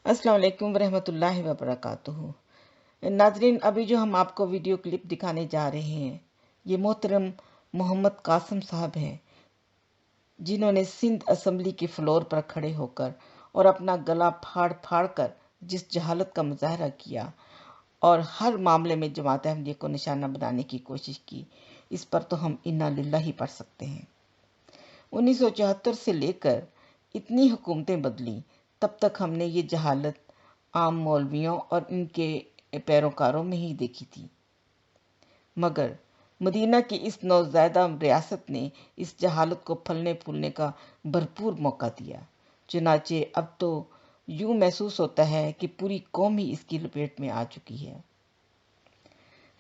अस्सलाम वालेकुम वरहमतुल्लाहि वबरकातुहू। नाजरीन, अभी जो हम आपको वीडियो क्लिप दिखाने जा रहे हैं, ये मोहतरम मोहम्मद कासिम साहब हैं, जिन्होंने सिंध असम्बली के फ्लोर पर खड़े होकर और अपना गला फाड़ फाड़ कर जिस जहालत का मुजाहरा किया और हर मामले में जमात अहमदिया को निशाना बनाने की कोशिश की, इस पर तो हम इन्ना लिल्लाह ही पढ़ सकते हैं। 1974 से लेकर इतनी हुकूमतें बदली, तब तक हमने ये जहालत आम मौलवियों और इनके पैरोकारों में ही देखी थी, मगर मदीना की इस नौज़ायदा रियासत ने इस जहालत को फलने फूलने का भरपूर मौका दिया। चुनाचे अब तो यूं महसूस होता है कि पूरी कौम ही इसकी लपेट में आ चुकी है।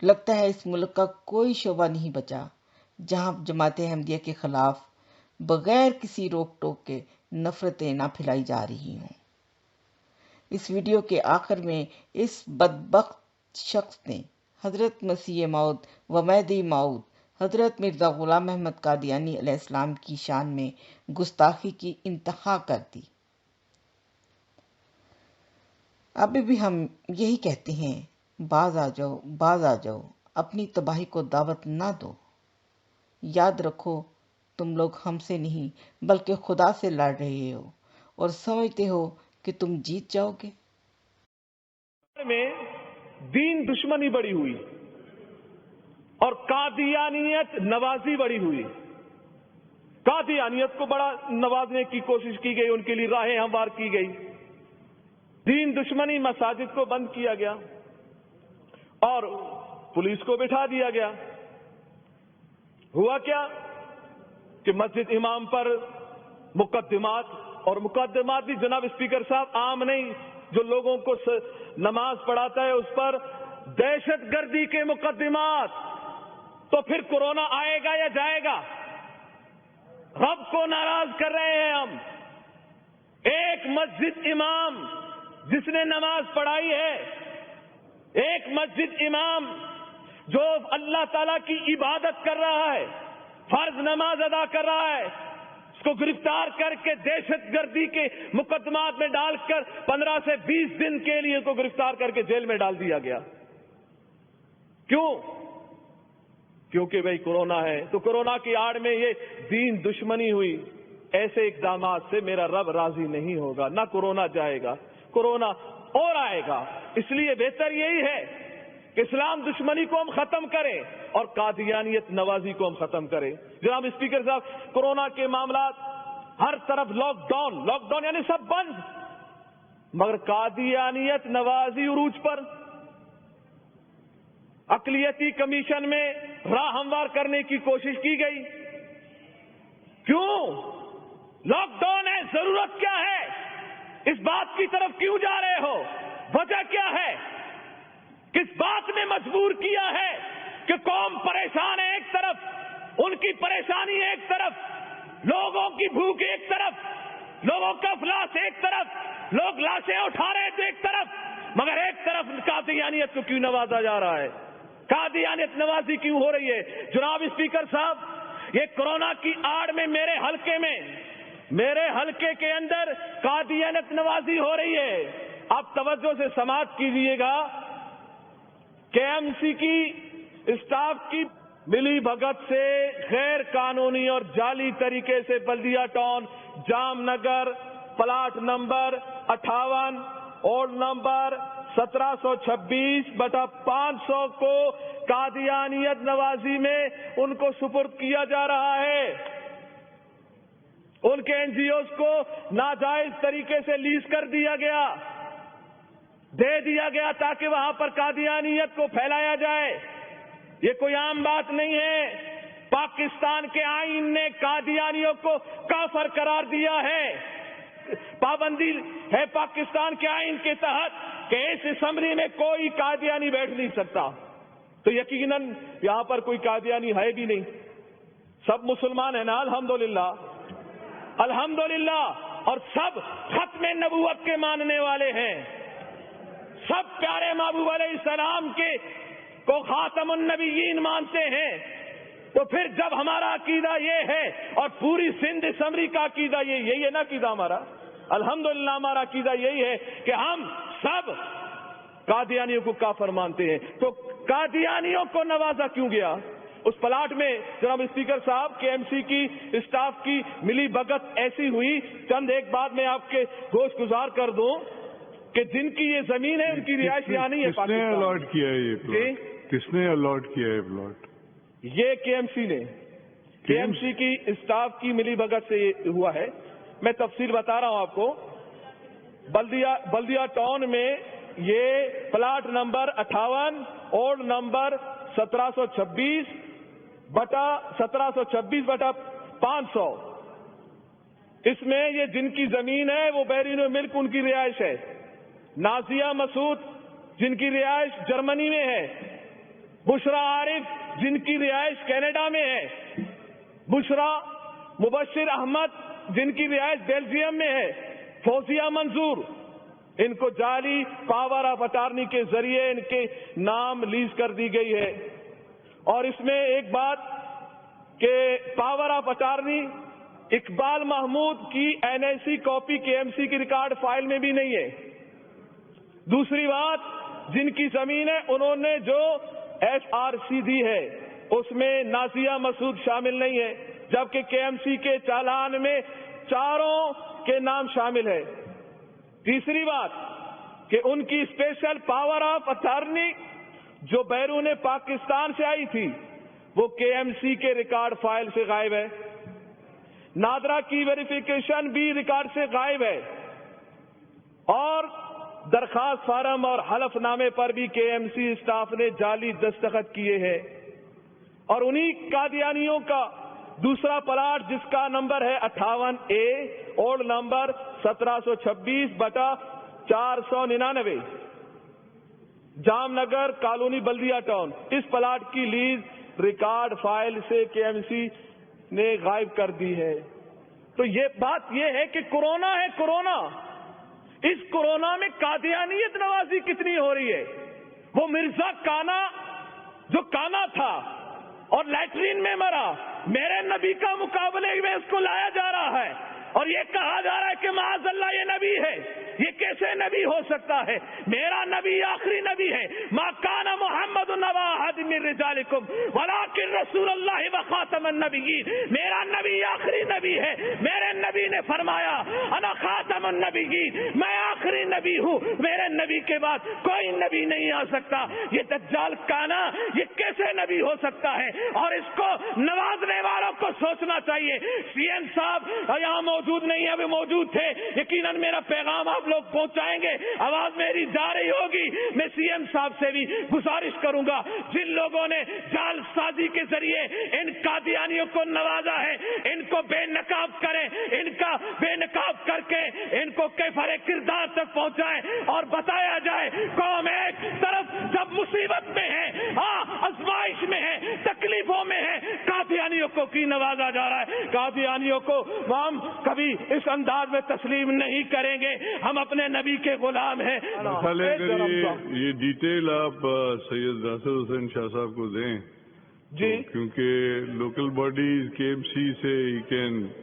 लगता है इस मुल्क का कोई शोबा नहीं बचा जहां जमात अहमदिया के खिलाफ बगैर किसी रोक टोक के नफरतें ना फैलाई जा रही हों। इस वीडियो के आखिर में इस बदबख्त शख्स ने हजरत मसीह मौद व मैदी मौद हजरत मिर्ज़ा गुलाम अहमद कादियानी अलैहिस्सलाम की शान में गुस्ताखी की इंतहा कर दी। अभी भी हम यही कहते हैं, बाज आ जाओ, बाज आ जाओ, अपनी तबाही को दावत ना दो। याद रखो, तुम लोग हमसे नहीं बल्कि खुदा से लड़ रहे हो और समझते हो कि तुम जीत जाओगे। में दीन दुश्मनी बड़ी हुई और कादियानियत नवाजी बड़ी हुई। कादियानियत को बड़ा नवाजने की कोशिश की गई, उनके लिए राहें हमवार की गई। दीन दुश्मनी, मसाजिद को बंद किया गया और पुलिस को बिठा दिया गया। हुआ क्या कि मस्जिद इमाम पर मुकद्दमात भी जनाब स्पीकर साहब आम नहीं, जो लोगों को नमाज पढ़ाता है उस पर दहशतगर्दी के मुकद्दमात। तो फिर कोरोना आएगा या जाएगा? रब को नाराज कर रहे हैं हम। एक मस्जिद इमाम जिसने नमाज पढ़ाई है, एक मस्जिद इमाम जो अल्लाह ताला की इबादत कर रहा है, फर्ज नमाज अदा कर रहा है, उसको गिरफ्तार करके दहशतगर्दी के मुकदमात में डालकर 15 से 20 दिन के लिए उसको गिरफ्तार करके जेल में डाल दिया गया। क्यों? क्योंकि भाई कोरोना है। तो कोरोना की आड़ में ये दीन दुश्मनी हुई। ऐसे इक़दामात से मेरा रब राजी नहीं होगा। ना कोरोना जाएगा, कोरोना और आएगा। इसलिए बेहतर यही है कि इस्लाम दुश्मनी को हम खत्म करें और कादियानियत नवाजी को हम खत्म करें। जनाब स्पीकर साहब, कोरोना के मामला हर तरफ लॉकडाउन यानी सब बंद, मगर कादियानियत नवाजी उरूज पर। अक़लियती कमीशन में राह हमवार करने की कोशिश की गई। क्यों? लॉकडाउन है, जरूरत क्या है? इस बात की तरफ क्यों जा रहे हो? वजह क्या है? किस बात ने मजबूर किया है कि कौम परेशान है एक तरफ, उनकी परेशानी एक तरफ, लोगों की भूख एक तरफ, लोगों का अफलास एक तरफ, लोग लाशें उठा रहे थे एक तरफ, मगर एक तरफ कादियानियत को क्यों नवाजा जा रहा है? कादियानियत नवाजी क्यों हो रही है? जनाब स्पीकर साहब, ये कोरोना की आड़ में मेरे हलके के अंदर कादियानियत नवाजी हो रही है। आप तवज्जो से समाअत कीजिएगा। केएमसी की स्टाफ की मिली भगत से गैर कानूनी और जाली तरीके से Baldia town Jamnagar plot number 58 old number 1726/500 को कादियानियत नवाजी में उनको सुपुर्द किया जा रहा है। उनके एनजीओज को नाजायज तरीके से लीज कर दिया गया, दे दिया गया ताकि वहां पर कादियानियत को फैलाया जाए। ये कोई आम बात नहीं है। पाकिस्तान के आईन ने कादियानियों को काफिर करार दिया है। पाबंदी है पाकिस्तान के आईन के तहत कि इस असेंबली में कोई कादियानी बैठ नहीं सकता। तो यकीनन यहां पर कोई कादियानी है भी नहीं, सब मुसलमान है ना, अल्हम्दुलिल्लाह अल्हम्दुलिल्लाह। और सब खत्म नबूवत के मानने वाले हैं, सब प्यारे महबूब अलैहिस्सलाम के को खातमुन नबिय्यीन मानते हैं। तो फिर जब हमारा अकीदा ये है और पूरी सिंध असेंबली का अकीदा यही है ना, अकीदा हमारा الحمدللہ ہمارا عقیدہ یہی ہے کہ ہم سب قادیانیوں کو کافر مانتے ہیں. تو قادیانیوں کو نوازا کیوں گیا؟ اس پلاٹ میں جناب اسپیکر صاحب کے ایم سی کی اسٹاف کی ملی بھگت ایسی ہوئی. چند ایک بات میں آپ کے گوش گزار کر دوں کہ جن کی یہ زمین ہے ان کی رہائش یہاں نہیں ہے. کس نے الاٹ کیا ہے یہ پلاٹ؟ کس نے الاٹ کیا ہے پلاٹ؟ یہ کے ایم سی نے، کے ایم سی کی اسٹاف کی ملی بھگت سے یہ ہوا ہے. میں تفصیل بتا رہا ہوں آپ کو. بلدیہ ٹاؤن میں یہ پلاٹ نمبر 58 اولڈ نمبر 1726/500، اس میں یہ جن کی زمین ہے وہ بیرون ملک ان کی رہائش ہے. نازیہ مسعود جن کی رہائش جرمنی میں ہے، بشرا عارف جن کی رہائش کینیڈا میں ہے، بشرا مبشر احمد جن کی رہائش بیلجیم میں ہے، فوزیہ منظور، ان کو جعلی پاور آف اٹارنی کے ذریعے ان کے نام لیز کر دی گئی ہے. اور اس میں ایک بات کہ power of attorney Iqbal Mahmood کی این آئی سی کاپی کے ایم سی کی ریکارڈ فائل میں بھی نہیں ہے. دوسری بات، جن کی زمین ہے انہوں نے جو ایف آر سی دی ہے اس میں نازیہ مسعود شامل نہیں ہے، جبکہ کے ایم سی کے چالان میں چاروں کے نام شامل ہے. تیسری بات کہ ان کی اسپیشل پاور آف اٹارنی جو بیرون پاکستان سے آئی تھی وہ کے ایم سی کے ریکارڈ فائل سے غائب ہے. نادرا کی ویریفیکیشن بھی ریکارڈ سے غائب ہے. اور درخواست فارم اور حلف نامے پر بھی کے ایم سی اسٹاف نے جعلی دستخط کیے ہیں. اور انہی قادیانیوں کا دوسرا پلاٹ جس کا نمبر ہے 58A اولڈ نمبر 1726/499 جام نگر کالونی بلدیہ ٹاؤن، اس پلاٹ کی لیز ریکارڈ فائل سے کے ایم سی نے غائب کر دی ہے. تو یہ بات یہ ہے کہ کورونا ہے. کورونا، اس کورونا میں قادیانیت نوازی کتنی ہو رہی ہے. وہ مرزا کانا جو کانا تھا اور لیٹرین میں مرا، میرے نبی کا مقابلے میں اس کو لایا جا رہا ہے اور یہ کہا جا رہا ہے کہ معاذ اللہ یہ نبی ہے. یہ کیسے نبی ہو سکتا ہے؟ میرا نبی آخری نبی ہے. ما کان محمد نبا احد من رجالکم ولکن رسول اللہ وخاتم النبیین. میرا نبی آخری نبی ہے. میرے نبی نے فرمایا انا خاتم النبیین، میں آخری نبی ہوں، میرے نبی کے بعد کوئی نبی نہیں آ سکتا. یہ دجال کانا یہ کیسے نبی ہو سکتا ہے؟ اور اس کو نوازنے والوں کو سوچنا چاہیے. سی ایم صاحب یہاں موجود نہیں ہے، ابھی موجود تھے، یقیناً میرا پیغام آپ لوگ پہنچائیں گے. آواز میری جا رہی ہوگی. میں سی ایم صاحب سے بھی گزارش کروں گا، جن لوگوں نے جال سازی کے ذریعے ان قادیانیوں کو نوازا ہے ان کو بے نقاب کریں، ان کا بے نقاب کر کے ان کو کیفر کردار تک پہنچائیں اور بتایا جائے قوم ایک طرف جب مصیبت میں ہے، آزمائش میں ہے، تکلیفوں میں ہے، قادیانیوں کو کی نوازا جا رہا ہے. قادیانیوں کو ہم کبھی اس انداز میں تسلیم نہیں کریں گے. ہم اپنے نبی کے غلام ہیں. یہ ڈیٹیل آپ سید ناصر حسین شاہ صاحب کو دیں جی، کیونکہ لوکل باڈیز کے ایم سی سے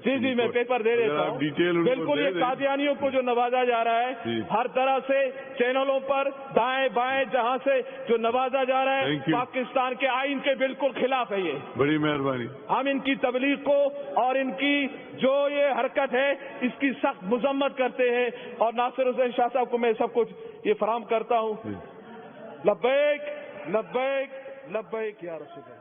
جی میں پیپر دے دیتا ہوں. بالکل، یہ قادیانیوں کو جو نوازا جا رہا ہے ہر طرح سے چینلوں پر دائیں بائیں جہاں سے جو نوازا جا رہا ہے پاکستان کے آئین کے بالکل خلاف ہے. یہ بڑی مہربانی. ہم ان کی تبلیغ کو اور ان کی جو یہ حرکت ہے اس کی سخت مذمت کرتے ہیں اور ناصر حسین شاہ صاحب کو میں سب کچھ یہ فراہم کرتا ہوں. لبیک لبیک لبیک یا رسول اللہ.